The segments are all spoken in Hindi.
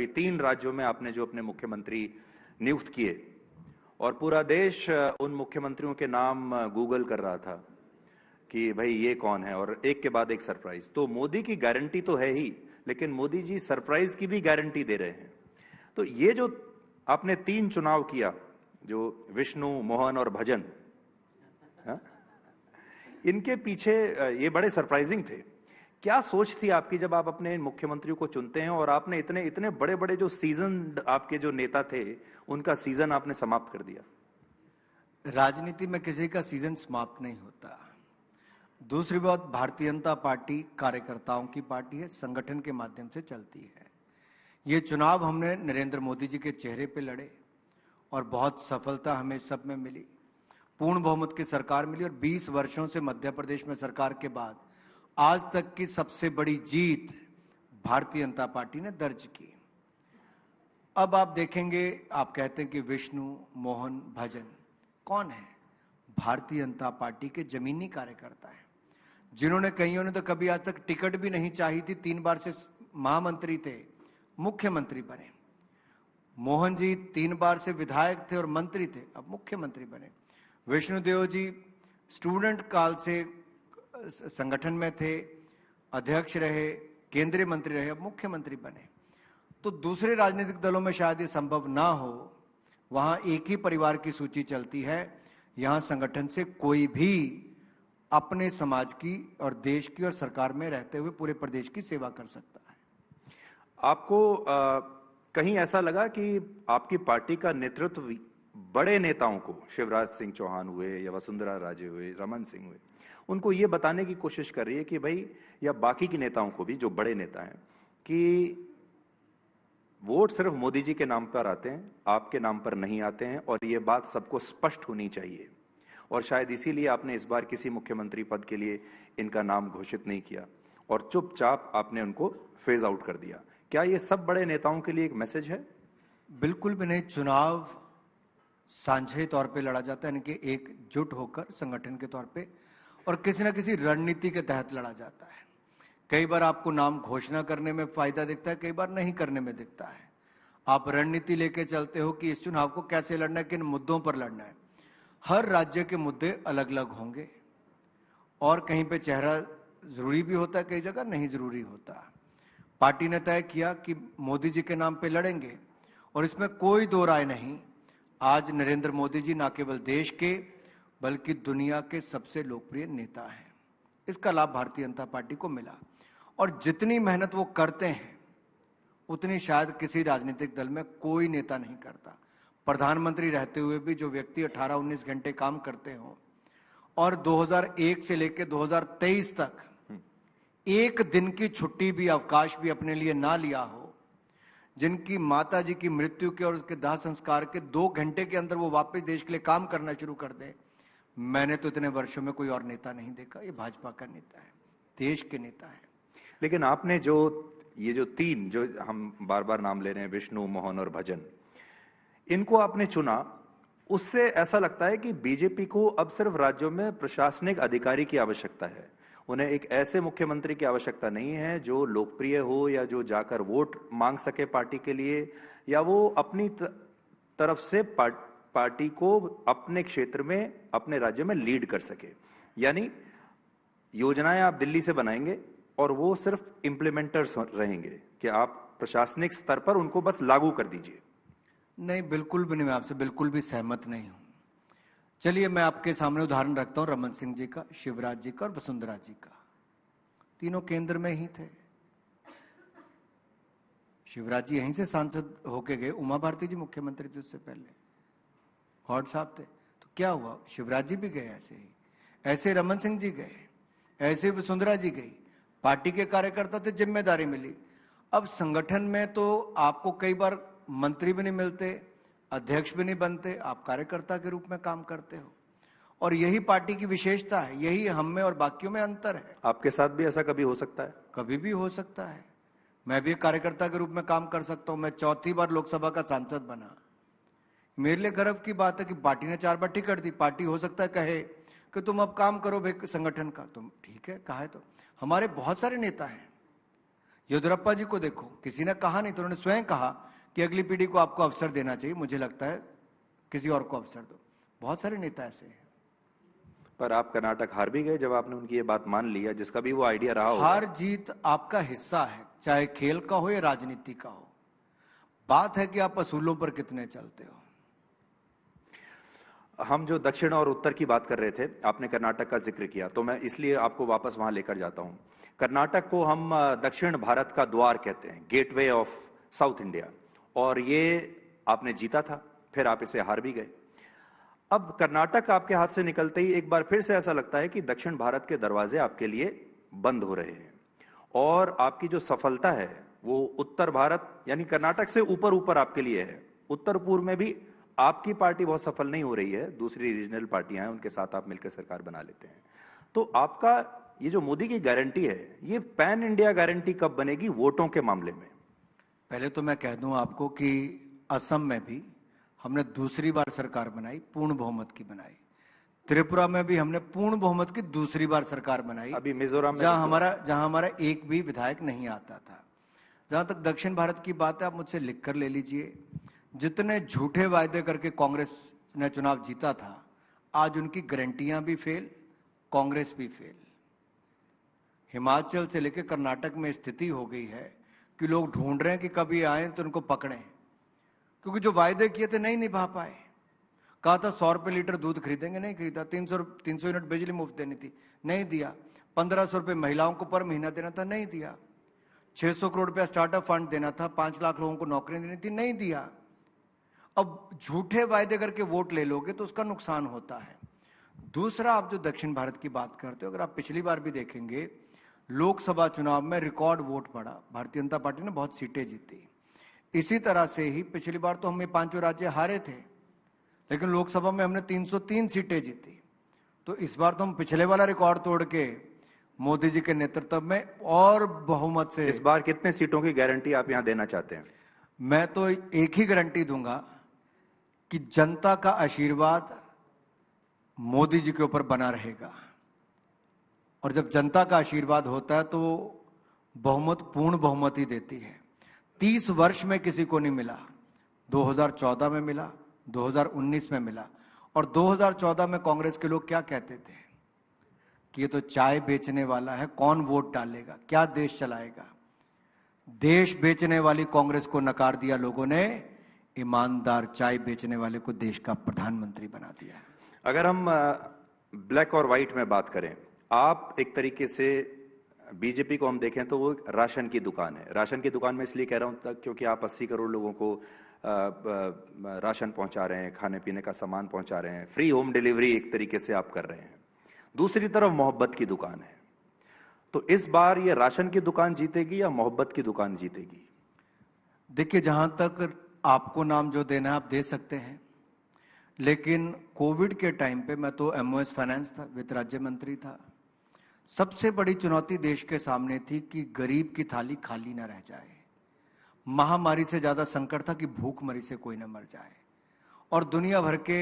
3 राज्यों में आपने जो अपने मुख्यमंत्री नियुक्त किए और पूरा देश उन मुख्यमंत्रियों के नाम गूगल कर रहा था कि भाई ये कौन है, और एक के बाद एक सरप्राइज। तो मोदी की गारंटी तो है ही, लेकिन मोदी जी सरप्राइज की भी गारंटी दे रहे हैं। तो ये जो आपने 3 चुनाव किया, जो विष्णु, मोहन और भजन, इनके पीछे ये बड़े सरप्राइजिंग थे। क्या सोच थी आपकी जब आप अपने मुख्यमंत्रियों को चुनते हैं और आपने इतने इतने बड़े बड़े जो सीजन आपके जो नेता थे उनका सीजन आपने समाप्त कर दिया? राजनीति में किसी का सीजन समाप्त नहीं होता। दूसरी बात, भारतीय जनता पार्टी कार्यकर्ताओं की पार्टी है, संगठन के माध्यम से चलती है। ये चुनाव हमने नरेंद्र मोदी जी के चेहरे पे लड़े और बहुत सफलता हमें सब में मिली। पूर्ण बहुमत की सरकार मिली और 20 वर्षों से मध्य प्रदेश में सरकार के बाद आज तक की सबसे बड़ी जीत भारतीय जनता पार्टी ने दर्ज की। अब आप देखेंगे, आप कहते हैं कि विष्णु, मोहन, भजन कौन है? भारतीय जनता पार्टी के जमीनी कार्यकर्ता हैं, जिन्होंने कईयों ने तो कभी आज तक टिकट भी नहीं चाही थी, 3 बार से महामंत्री थे, मुख्यमंत्री बने। मोहन जी 3 बार से विधायक थे और मंत्री थे, अब मुख्यमंत्री बने। विष्णुदेव जी स्टूडेंट काल से संगठन में थे, अध्यक्ष रहे, केंद्रीय मंत्री रहे, अब मुख्यमंत्री बने। तो दूसरे राजनीतिक दलों में शायद ये संभव ना हो, वहां एक ही परिवार की सूची चलती है। यहां संगठन से कोई भी अपने समाज की और देश की और सरकार में रहते हुए पूरे प्रदेश की सेवा कर सकता है। आपको कहीं ऐसा लगा कि आपकी पार्टी का नेतृत्व बड़े नेताओं को, शिवराज सिंह चौहान हुए या वसुंधरा राजे हुए, रमन सिंह हुए, उनको ये बताने की कोशिश कर रही है कि भाई, या बाकी के नेताओं को भी जो बड़े नेता हैं, कि वोट सिर्फ मोदी जी के नाम पर आते हैं, आपके नाम पर नहीं आते हैं, और ये बात सबको स्पष्ट होनी चाहिए। और शायद इसीलिए आपने इस बार किसी मुख्यमंत्री पद के लिए इनका नाम घोषित नहीं किया और चुपचाप आपने उनको फेज आउट कर दिया। क्या ये सब बड़े नेताओं के लिए एक मैसेज है? बिल्कुल भी नहीं। चुनाव सांझे तौर पे लड़ा जाता है, यानी कि एकजुट होकर संगठन के तौर पे और किसी न किसी रणनीति के तहत लड़ा जाता है। कई बार आपको नाम घोषणा करने में फायदा दिखता है, कई बार नहीं करने में दिखता है। आप रणनीति लेके चलते हो कि इस चुनाव को कैसे लड़ना है, किन मुद्दों पर लड़ना है। हर राज्य के मुद्दे अलग अलग होंगे और कहीं पे चेहरा जरूरी भी होता है, कई जगह नहीं जरूरी होता। पार्टी ने तय किया कि मोदी जी के नाम पे लड़ेंगे और इसमें कोई दो राय नहीं। आज नरेंद्र मोदी जी न केवल देश के बल्कि दुनिया के सबसे लोकप्रिय नेता हैं। इसका लाभ भारतीय जनता पार्टी को मिला और जितनी मेहनत वो करते हैं उतनी शायद किसी राजनीतिक दल में कोई नेता नहीं करता। प्रधानमंत्री रहते हुए भी जो व्यक्ति 18-19 घंटे काम करते हो और 2001 से लेकर 2023 तक एक दिन की छुट्टी भी, अवकाश भी अपने लिए ना लिया हो, जिनकी माता जी की मृत्यु के और उसके दाह संस्कार के 2 घंटे के अंदर वो वापस देश के लिए काम करना शुरू कर दे, मैंने तो इतने वर्षों में कोई और नेता नहीं देखा। ये भाजपा का नेता है, देश के नेता है। लेकिन आपने जो ये जो 3 जो हम बार बार नाम ले रहे हैं, विष्णु, मोहन और भजन, इनको आपने चुना, उससे ऐसा लगता है कि बीजेपी को अब सिर्फ राज्यों में प्रशासनिक अधिकारी की आवश्यकता है। उन्हें एक ऐसे मुख्यमंत्री की आवश्यकता नहीं है जो लोकप्रिय हो या जो जाकर वोट मांग सके पार्टी के लिए, या वो अपनी तरफ से पार्टी को अपने क्षेत्र में, अपने राज्य में लीड कर सके। यानी योजनाएं आप दिल्ली से बनाएंगे और वो सिर्फ इंप्लीमेंटर्स रहेंगे कि आप प्रशासनिक स्तर पर उनको बस लागू कर दीजिए। नहीं, बिल्कुल भी नहीं। मैं आपसे बिल्कुल भी सहमत नहीं हूं। चलिए मैं आपके सामने उदाहरण रखता हूं रमन सिंह जी का, शिवराज जी का और वसुंधरा जी का। तीनों केंद्र में ही थे। शिवराज जी यहीं से सांसद होके गए, उमा भारती जी मुख्यमंत्री थे उससे पहले, गौड़ साहब थे। तो क्या हुआ, शिवराज जी भी गए ऐसे ही, ऐसे रमन सिंह जी गए, ऐसे वसुंधरा जी गई। पार्टी के कार्यकर्ता थे, जिम्मेदारी मिली। अब संगठन में तो आपको कई बार मंत्री भी नहीं मिलते, अध्यक्ष भी नहीं बनते, आप कार्यकर्ता के रूप में काम करते हो और यही पार्टी की विशेषता है, यही हम में और बाकियों में अंतर है। आपके साथ भी ऐसा कभी हो सकता है? कभी भी हो सकता है। मैं भी एक कार्यकर्ता के रूप में काम कर सकता हूं। मैं 4थी बार लोकसभा का सांसद बना। मेरे लिए गर्व की बात है कि पार्टी ने 4 बार टिकट दी। पार्टी हो सकता है कहे कि तुम अब काम करो भाई संगठन का, तुम ठीक है कहा है। तो हमारे बहुत सारे नेता हैं, येदियुरप्पा जी को देखो, किसी ने कहा नहीं तो उन्होंने स्वयं कहा कि अगली पीढ़ी को आपको अवसर देना चाहिए, मुझे लगता है किसी और को अवसर दो। बहुत सारे नेता ऐसे हैं। पर आप कर्नाटक हार भी गए जब आपने उनकी ये बात मान लिया, जिसका भी वो आइडिया रहा होगा। हार जीत आपका हिस्सा है, चाहे खेल का हो या राजनीति का हो। बात है कि आप असूलों पर कितने चलते हो। हम जो दक्षिण और उत्तर की बात कर रहे थे, आपने कर्नाटक का जिक्र किया, तो मैं इसलिए आपको वापस वहां लेकर जाता हूं। कर्नाटक को हम दक्षिण भारत का द्वार कहते हैं, गेटवे ऑफ साउथ इंडिया, और ये आपने जीता था, फिर आप इसे हार भी गए। अब कर्नाटक आपके हाथ से निकलते ही एक बार फिर से ऐसा लगता है कि दक्षिण भारत के दरवाजे आपके लिए बंद हो रहे हैं, और आपकी जो सफलता है वो उत्तर भारत यानी कर्नाटक से ऊपर ऊपर आपके लिए है। उत्तर पूर्व में भी आपकी पार्टी बहुत सफल नहीं हो रही है, दूसरी रीजनल पार्टियां हैं, उनके साथ आप मिलकर सरकार बना लेते हैं। तो आपका ये जो मोदी की गारंटी है, ये पैन इंडिया गारंटी कब बनेगी वोटों के मामले में? पहले तो मैं कह दूं आपको कि असम में भी हमने दूसरी बार सरकार बनाई, पूर्ण बहुमत की बनाई। त्रिपुरा में भी हमने पूर्ण बहुमत की दूसरी बार सरकार बनाई, अभी मिजोरम में जहां हमारा एक भी विधायक नहीं आता था। जहां तक दक्षिण भारत की बात है, आप मुझसे लिखकर ले लीजिए, जितने झूठे वायदे करके कांग्रेस ने चुनाव जीता था, आज उनकी गारंटियां भी फेल, कांग्रेस भी फेल। हिमाचल से लेकर कर्नाटक में स्थिति हो गई है कि लोग ढूंढ रहे हैं कि कभी आए तो उनको पकड़ें, क्योंकि जो वायदे किए थे नहीं निभा पाए। कहा था 100 रुपए लीटर दूध खरीदेंगे, नहीं खरीदा। 300 यूनिट बिजली मुफ्त देनी थी, नहीं दिया। 1500 रुपए महिलाओं को पर महीना देना था, नहीं दिया। 600 करोड़ रुपया स्टार्टअप फंड देना था, 5 लाख लोगों को नौकरी देनी थी, नहीं दिया। अब झूठे वायदे करके वोट ले लोगे तो उसका नुकसान होता है। दूसरा, आप जो दक्षिण भारत की बात करते हो, अगर आप पिछली बार भी देखेंगे, लोकसभा चुनाव में रिकॉर्ड वोट पड़ा, भारतीय जनता पार्टी ने बहुत सीटें जीती। इसी तरह से ही पिछली बार तो हम ये 5 राज्य हारे थे, लेकिन लोकसभा में हमने 303 सीटें जीती। तो इस बार तो हम पिछले वाला रिकॉर्ड तोड़ के मोदी जी के नेतृत्व में और बहुमत से। इस बार कितने सीटों की गारंटी आप यहां देना चाहते हैं? मैं तो एक ही गारंटी दूंगा कि जनता का आशीर्वाद मोदी जी के ऊपर बना रहेगा, और जब जनता का आशीर्वाद होता है तो बहुमत पूर्ण बहुमत ही देती है। 30 वर्ष में किसी को नहीं मिला, 2014 में मिला, 2019 में मिला। और 2014 में कांग्रेस के लोग क्या कहते थे कि ये तो चाय बेचने वाला है, कौन वोट डालेगा, क्या देश चलाएगा। देश बेचने वाली कांग्रेस को नकार दिया लोगों ने, ईमानदार चाय बेचने वाले को देश का प्रधानमंत्री बना दिया। अगर हम ब्लैक और व्हाइट में बात करें, आप एक तरीके से बीजेपी को हम देखें तो वो राशन की दुकान है। राशन की दुकान में इसलिए कह रहा हूं क्योंकि आप 80 करोड़ लोगों को राशन पहुंचा रहे हैं, खाने पीने का सामान पहुंचा रहे हैं, फ्री होम डिलीवरी एक तरीके से आप कर रहे हैं। दूसरी तरफ मोहब्बत की दुकान है। तो इस बार ये राशन की दुकान जीतेगी या मोहब्बत की दुकान जीतेगी? देखिए, जहां तक आपको नाम जो देना है आप दे सकते हैं, लेकिन कोविड के टाइम पे मैं तो MOS फाइनेंस था, वित्त राज्य मंत्री था। सबसे बड़ी चुनौती देश के सामने थी कि गरीब की थाली खाली ना रह जाए। महामारी से ज्यादा संकट था कि भूखमरी से कोई ना मर जाए। और दुनिया भर के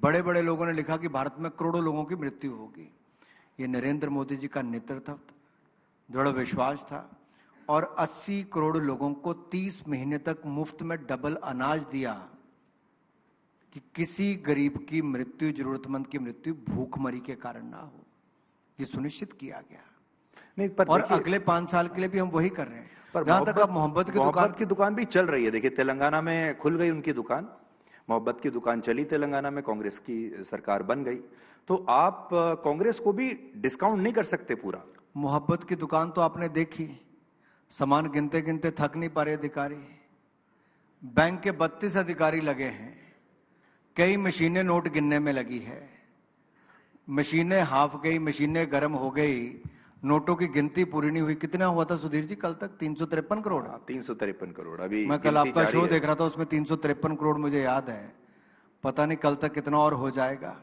बड़े बड़े लोगों ने लिखा कि भारत में करोड़ों लोगों की मृत्यु होगी। ये नरेंद्र मोदी जी का नेतृत्व था, दृढ़ विश्वास था, और 80 करोड़ लोगों को 30 महीने तक मुफ्त में डबल अनाज दिया कि किसी गरीब की मृत्यु, जरूरतमंद की मृत्यु भूखमरी के कारण ना हो। ये सुनिश्चित किया गया। नहीं, पर और अगले 5 साल के लिए भी हम वही कर रहे हैं। पर जहां तक आप मोहब्बत की दुकान भी चल रही है। देखिए, तेलंगाना में खुल गई उनकी दुकान, मोहब्बत की दुकान चली तेलंगाना में, कांग्रेस की सरकार बन गई। तो आप कांग्रेस को भी डिस्काउंट नहीं कर सकते पूरा। मोहब्बत की दुकान तो आपने देखी, सामान गिनते गिनते थक नहीं पा रहे अधिकारी। बैंक के 32 अधिकारी लगे हैं, कई मशीनें नोट गिनने में लगी है। मशीनें हाफ गई, मशीनें गर्म हो गई, नोटों की गिनती पूरी नहीं हुई। कितना हुआ था सुधीर जी कल तक? 353 करोड़। 353 करोड़। अभी मैं कल आपका शो देख रहा था, उसमें 353 करोड़ मुझे याद है। पता नहीं कल तक कितना और हो जाएगा।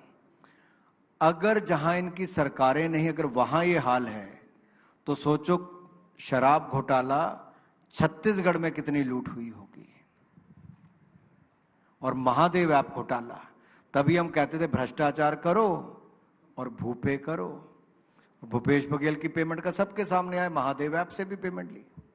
अगर जहां इनकी सरकारें नहीं, अगर वहां ये हाल है, तो सोचो शराब घोटाला छत्तीसगढ़ में कितनी लूट हुई होगी। और महादेव ऐप घोटाला, तभी हम कहते थे भ्रष्टाचार करो और भूपे करो। भूपेश बघेल की पेमेंट का सबके सामने आया, महादेव ऐप से भी पेमेंट ली।